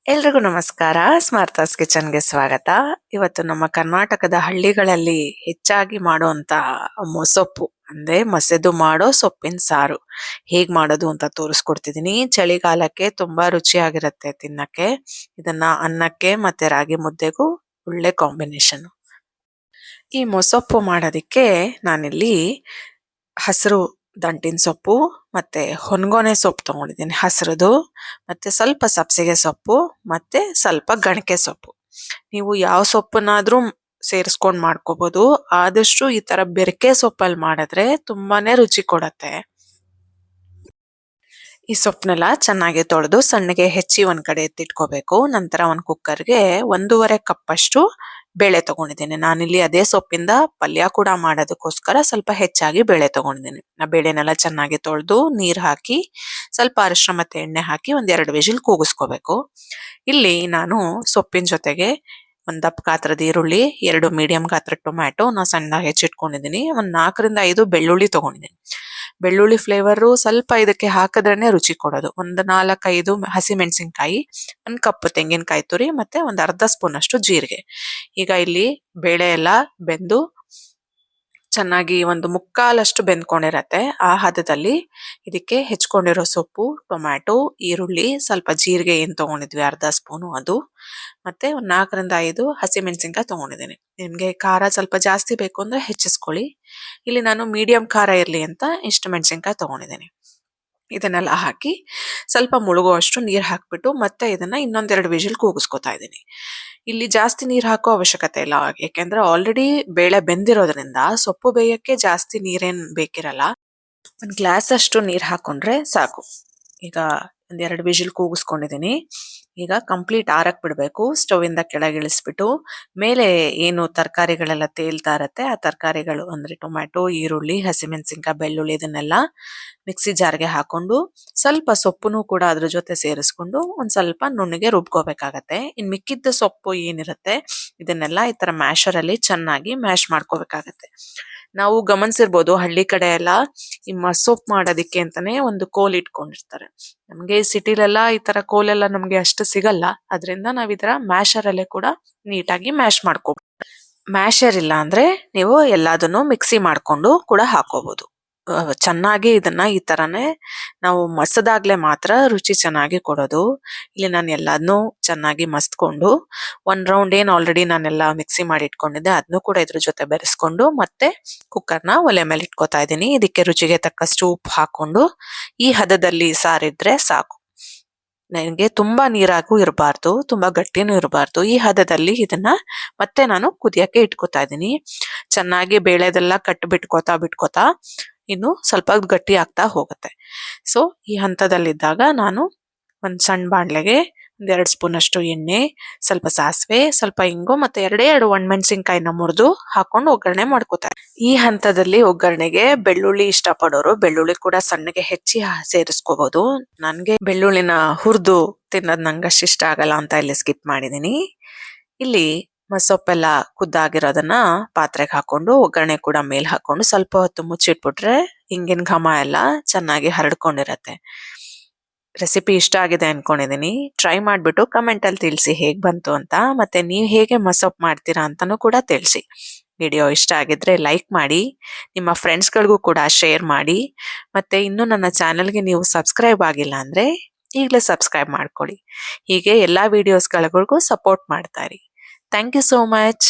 ಎಲ್ರಿಗೂ ನಮಸ್ಕಾರ. ಸ್ಮಾರ್ತಾಸ್ ಕಿಚನ್ಗೆ ಸ್ವಾಗತ. ಇವತ್ತು ನಮ್ಮ ಕರ್ನಾಟಕದ ಹಳ್ಳಿಗಳಲ್ಲಿ ಹೆಚ್ಚಾಗಿ ಮಾಡುವಂತ ಮೊಸೊಪ್ಪು ಅಂದ್ರೆ ಮಸೆದು ಮಾಡೋ ಸೊಪ್ಪಿನ ಸಾರು ಹೇಗ್ ಮಾಡೋದು ಅಂತ ತೋರಿಸ್ಕೊಡ್ತಿದೀನಿ. ಚಳಿಗಾಲಕ್ಕೆ ತುಂಬಾ ರುಚಿಯಾಗಿರುತ್ತೆ ತಿನ್ನಕ್ಕೆ. ಇದನ್ನ ಅನ್ನಕ್ಕೆ ಮತ್ತೆ ರಾಗಿ ಮುದ್ದೆಗೂ ಒಳ್ಳೆ ಕಾಂಬಿನೇಷನ್. ಈ ಮೊಸೊಪ್ಪು ಮಾಡೋದಿಕ್ಕೆ ನಾನಿಲ್ಲಿ ಹಸಿರು ದಂಟಿನ ಸೊಪ್ಪು ಮತ್ತೆ ಹೊನ್ಗೊನೆ ಸೊಪ್ಪು ತಗೊಂಡಿದ್ದೀನಿ ಹಸಿರುದು, ಮತ್ತೆ ಸ್ವಲ್ಪ ಸಬ್ಸಿಗೆ ಸೊಪ್ಪು ಮತ್ತೆ ಸ್ವಲ್ಪ ಗಣಕೆ ಸೊಪ್ಪು. ನೀವು ಯಾವ ಸೊಪ್ಪನ್ನಾದ್ರೂ ಸೇರಿಸ್ಕೊಂಡ್ ಮಾಡ್ಕೋಬಹುದು. ಆದಷ್ಟು ಈ ತರ ಬೆರಕೆ ಸೊಪ್ಪಲ್ಲಿ ಮಾಡಿದ್ರೆ ತುಂಬಾನೇ ರುಚಿ ಕೊಡತ್ತೆ. ಈ ಸೊಪ್ಪನೆಲ್ಲ ಚೆನ್ನಾಗಿ ತೊಳೆದು ಸಣ್ಣಗೆ ಹೆಚ್ಚಿ ಒಂದ್ ಕಡೆ ಎತ್ತಿಟ್ಕೋಬೇಕು. ನಂತರ ಒಂದ್ ಕುಕ್ಕರ್ಗೆ 1.5 ಕಪ್ ಅಷ್ಟು ಬೇಳೆ ತಗೊಂಡಿದ್ದೀನಿ. ನಾನಿಲ್ಲಿ ಅದೇ ಸೊಪ್ಪಿಂದ ಪಲ್ಯ ಕೂಡ ಮಾಡೋದಕ್ಕೋಸ್ಕರ ಸ್ವಲ್ಪ ಹೆಚ್ಚಾಗಿ ಬೇಳೆ ತಗೊಂಡಿದ್ದೀನಿ. ಆ ಬೇಳೆನೆಲ್ಲ ಚೆನ್ನಾಗಿ ತೊಳೆದು ನೀರ್ ಹಾಕಿ ಸ್ವಲ್ಪ ಅರಿಶಿನ ಮತ್ತೆ ಎಣ್ಣೆ ಹಾಕಿ 1-2 ವಿಜಿಲ್ ಕೂಗಿಸ್ಕೋಬೇಕು. ಇಲ್ಲಿ ನಾನು ಸೊಪ್ಪಿನ ಜೊತೆಗೆ ಒಂದ್ ದಪ್ಪ ಗಾತ್ರದ ಈರುಳ್ಳಿ, 2 ಮೀಡಿಯಂ ಗಾತ್ರದ ಟೊಮ್ಯಾಟೊ ಸಣ್ಣದಾಗಿ ಹೆಚ್ಚಿಟ್ಕೊಂಡಿದ್ದೀನಿ. 4-5 ಬೆಳ್ಳುಳ್ಳಿ ತಗೊಂಡಿದ್ದೀನಿ. ಬೆಳ್ಳುಳ್ಳಿ ಫ್ಲೇವರು ಸ್ವಲ್ಪ ಇದಕ್ಕೆ ಹಾಕಿದ್ರೇನೆ ರುಚಿ ಕೊಡೋದು. 4-5 ಹಸಿ ಮೆಣಸಿನ್ಕಾಯಿ, 1 ಕಪ್ ತೆಂಗಿನಕಾಯಿ ತುರಿ ಮತ್ತೆ ಒಂದ್ ಅರ್ಧ ಸ್ಪೂನ್ ಅಷ್ಟು ಜೀರಿಗೆ. ಈಗ ಇಲ್ಲಿ ಬೇಳೆ ಎಲ್ಲ ಬೆಂದು ಚೆನ್ನಾಗಿ 1/4 ಬೆಂದ್ಕೊಂಡಿರತ್ತೆ. ಆ ಹದದಲ್ಲಿ ಇದಕ್ಕೆ ಹೆಚ್ಕೊಂಡಿರೋ ಸೊಪ್ಪು, ಟೊಮ್ಯಾಟೊ, ಈರುಳ್ಳಿ, ಸ್ವಲ್ಪ ಜೀರಿಗೆ ಏನ್ ತಗೊಂಡಿದ್ವಿ ಅರ್ಧ ಸ್ಪೂನು ಅದು, ಮತ್ತೆ 4-5 ಹಸಿ ಮೆಣಸಿನ್ಕಾಯಿ ತಗೊಂಡಿದ್ದೀನಿ. ನಿಮ್ಗೆ ಖಾರ ಸ್ವಲ್ಪ ಜಾಸ್ತಿ ಬೇಕು ಅಂದ್ರೆ ಹೆಚ್ಚಿಸ್ಕೊಳ್ಳಿ. ಇಲ್ಲಿ ನಾನು ಮೀಡಿಯಂ ಖಾರ ಇರ್ಲಿ ಅಂತ ಇಷ್ಟು ಮೆಣಸಿನ್ಕಾಯಿ ತಗೊಂಡಿದ್ದೀನಿ. ಇದನ್ನೆಲ್ಲ ಹಾಕಿ ಸ್ವಲ್ಪ ಮುಳುಗುವಷ್ಟು ನೀರ್ ಹಾಕ್ಬಿಟ್ಟು ಮತ್ತೆ ಇದನ್ನ 1-2 ವಿಜಿಲ್ ಕೂಗಿಸ್ಕೊತಾ ಇದ್ದೀನಿ. ಇಲ್ಲಿ ಜಾಸ್ತಿ ನೀರ್ ಹಾಕೋ ಅವಶ್ಯಕತೆ ಇಲ್ಲ, ಯಾಕೆಂದ್ರೆ ಆಲ್ರೆಡಿ ಬೇಳೆ ಬೆಂದಿರೋದ್ರಿಂದ ಸೊಪ್ಪು ಬೇಯಕ್ಕೆ ಜಾಸ್ತಿ ನೀರೇನ್ ಬೇಕಿರಲ್ಲ. 1 ಗ್ಲಾಸ್ ಅಷ್ಟು ನೀರ್ ಹಾಕೊಂಡ್ರೆ ಸಾಕು. ಈಗ 1-2 ವಿಜಿಲ್ ಕೂಗಿಸ್ಕೊಂಡಿದ್ದೀನಿ. ಈಗ ಕಂಪ್ಲೀಟ್ ಆರಕ್ ಬಿಡ್ಬೇಕು. ಸ್ಟವ್ ಇಂದ ಕೆಳಗಿಳಿಸ್ಬಿಟ್ಟು ಮೇಲೆ ಏನು ತರಕಾರಿಗಳೆಲ್ಲ ತೇಲ್ತಾ ಇರತ್ತೆ ಆ ತರಕಾರಿಗಳು ಅಂದ್ರೆ ಟೊಮ್ಯಾಟೊ, ಈರುಳ್ಳಿ, ಹಸಿಮೆಣಸಿನ್ಕಾಯಿ, ಬೆಳ್ಳುಳ್ಳಿ ಇದನ್ನೆಲ್ಲ ಮಿಕ್ಸಿ ಜಾರ್ಗೆ ಹಾಕೊಂಡು ಸ್ವಲ್ಪ ಸೊಪ್ಪುನು ಕೂಡ ಅದ್ರ ಜೊತೆ ಸೇರಿಸ್ಕೊಂಡು ಒಂದ್ ಸ್ವಲ್ಪ ನುಣ್ಣಗೆ ರುಬ್ಕೋಬೇಕಾಗತ್ತೆ. ಇನ್ ಮಿಕ್ಕಿದ್ದ ಸೊಪ್ಪು ಏನಿರುತ್ತೆ ಇದನ್ನೆಲ್ಲ ಈ ತರ ಮ್ಯಾಶರ್ ಅಲ್ಲಿ ಚೆನ್ನಾಗಿ ಮ್ಯಾಶ್ ಮಾಡ್ಕೋಬೇಕಾಗತ್ತೆ. ನಾವು ಗಮನಿಸಿರ್ಬೋದು ಹಳ್ಳಿ ಕಡೆ ಎಲ್ಲ ಈ ಮಸೊಪ್ಪು ಮಾಡೋದಿಕ್ಕೆ ಅಂತಾನೆ ಒಂದು ಕೋಲ್ ಇಟ್ಕೊಂಡಿರ್ತಾರೆ. ನಮ್ಗೆ ಸಿಟಿಲೆಲ್ಲ ಈ ತರ ಕೋಲೆಲ್ಲ ನಮ್ಗೆ ಅಷ್ಟು ಸಿಗಲ್ಲ. ಅದರಿಂದ ನಾವ್ ಈ ತರ ಮ್ಯಾಶರ್ ಅಲ್ಲೇ ಕೂಡ ನೀಟಾಗಿ ಮ್ಯಾಶ್ ಮಾಡ್ಕೋಬಹುದು. ಮ್ಯಾಶರ್ ಇಲ್ಲ ಅಂದ್ರೆ ನೀವು ಎಲ್ಲದನ್ನು ಮಿಕ್ಸಿ ಮಾಡ್ಕೊಂಡು ಕೂಡ ಹಾಕೋಬಹುದು. ಚೆನ್ನಾಗಿ ಇದನ್ನ ಈ ತರಾನೇ ನಾವು ಮಸದಾಗ್ಲೆ ಮಾತ್ರ ರುಚಿ ಚೆನ್ನಾಗಿ ಕೊಡೋದು. ಇಲ್ಲಿ ನಾನು ಎಲ್ಲಾದ್ನೂ ಚೆನ್ನಾಗಿ ಮಸ್ತ್ಕೊಂಡು 1 ರೌಂಡ್ ಏನ್ ಆಲ್ರೆಡಿ ನಾನೆಲ್ಲ ಮಿಕ್ಸಿ ಮಾಡಿ ಇಟ್ಕೊಂಡಿದ್ದೆ ಅದನ್ನು ಕೂಡ ಇದ್ರ ಜೊತೆ ಬೆರೆಸ್ಕೊಂಡು ಮತ್ತೆ ಕುಕ್ಕರ್ನ ಒಲೆ ಮೇಲೆ ಇಟ್ಕೋತಾ ಇದ್ದೀನಿ. ಇದಕ್ಕೆ ರುಚಿಗೆ ತಕ್ಕಷ್ಟು ಉಪ್ಪು ಹಾಕೊಂಡು ಈ ಹದದಲ್ಲಿ ಸಾರಿದ್ರೆ ಸಾಕು. ನನಗೆ ತುಂಬಾ ನೀರಾಗೂ ಇರಬಾರ್ದು, ತುಂಬಾ ಗಟ್ಟಿನೂ ಇರಬಾರ್ದು. ಈ ಹದದಲ್ಲಿ ಇದನ್ನ ಮತ್ತೆ ನಾನು ಕುದಿಯಕ್ಕೆ ಇಟ್ಕೋತಾ ಇದ್ದೀನಿ. ಚೆನ್ನಾಗಿ ಬೇಳೆದೆಲ್ಲ ಬಿಟ್ಕೋತಾ ಇನ್ನು ಸ್ವಲ್ಪ ಗಟ್ಟಿ ಆಗ್ತಾ ಹೋಗುತ್ತೆ. ಸೊ ಈ ಹಂತದಲ್ಲಿದ್ದಾಗ ನಾನು ಒಂದ್ ಸಣ್ಣ ಬಾಣ್ಲೆಗೆ 1-2 ಸ್ಪೂನ್ ಅಷ್ಟು ಎಣ್ಣೆ, ಸ್ವಲ್ಪ ಸಾಸಿವೆ, ಸ್ವಲ್ಪ ಇಂಗು ಮತ್ತೆ 2 ಒಣಮೆಣಸಿನ್ಕಾಯಿನ ಮುರಿದು ಹಾಕೊಂಡು ಒಗ್ಗರಣೆ ಮಾಡ್ಕೋತಾರೆ. ಈ ಹಂತದಲ್ಲಿ ಒಗ್ಗರಣೆಗೆ ಬೆಳ್ಳುಳ್ಳಿ ಇಷ್ಟಪಡೋರು ಬೆಳ್ಳುಳ್ಳಿ ಕೂಡ ಸಣ್ಣಗೆ ಹೆಚ್ಚಿ ಸೇರಿಸ್ಕೋಬಹುದು. ನನ್ಗೆ ಬೆಳ್ಳುಳ್ಳಿನ ಹುರಿದು ತಿನ್ನೋದ್ ನಂಗಷ್ಟು ಇಷ್ಟ ಆಗಲ್ಲ ಅಂತ ಇಲ್ಲಿ ಸ್ಕಿಪ್ ಮಾಡಿದೀನಿ. ಇಲ್ಲಿ ಸೊಪ್ಪೆಲ್ಲ ಕುದ್ದಾಗಿರೋದನ್ನ ಪಾತ್ರೆಗೆ ಹಾಕೊಂಡು ಒಗ್ಗರಣೆ ಕೂಡ ಮೇಲ್ ಹಾಕೊಂಡು ಸ್ವಲ್ಪ ಹೊತ್ತು ಮುಚ್ಚಿಟ್ಬಿಟ್ರೆ ಹಿಂಗಿನ ಘಮ ಎಲ್ಲ ಚೆನ್ನಾಗಿ ಹರಡ್ಕೊಂಡಿರತ್ತೆ. ರೆಸಿಪಿ ಇಷ್ಟ ಆಗಿದೆ ಅನ್ಕೊಂಡಿದೀನಿ. ಟ್ರೈ ಮಾಡ್ಬಿಟ್ಟು ಕಮೆಂಟ್ ಅಲ್ಲಿ ತಿಳಿಸಿ ಹೇಗ್ ಬಂತು ಅಂತ. ಮತ್ತೆ ನೀವ್ ಹೇಗೆ ಮಸೊಪ್ಪು ಮಾಡ್ತೀರಾ ಅಂತಾನೂ ಕೂಡ ತಿಳಿಸಿ. ವಿಡಿಯೋ ಇಷ್ಟ ಆಗಿದ್ರೆ ಲೈಕ್ ಮಾಡಿ, ನಿಮ್ಮ ಫ್ರೆಂಡ್ಸ್ಗಳಿಗೂ ಕೂಡ ಶೇರ್ ಮಾಡಿ. ಮತ್ತೆ ಇನ್ನು ನನ್ನ ಚಾನೆಲ್ಗೆ ನೀವು ಸಬ್ಸ್ಕ್ರೈಬ್ ಆಗಿಲ್ಲ ಅಂದ್ರೆ ಈಗಲೇ ಸಬ್ಸ್ಕ್ರೈಬ್ ಮಾಡ್ಕೊಳ್ಳಿ. ಹೀಗೆ ಎಲ್ಲಾ ವಿಡಿಯೋಸ್ಗಳಿಗೂ ಸಪೋರ್ಟ್ ಮಾಡ್ತಾ ಇರಿ. Thank you so much.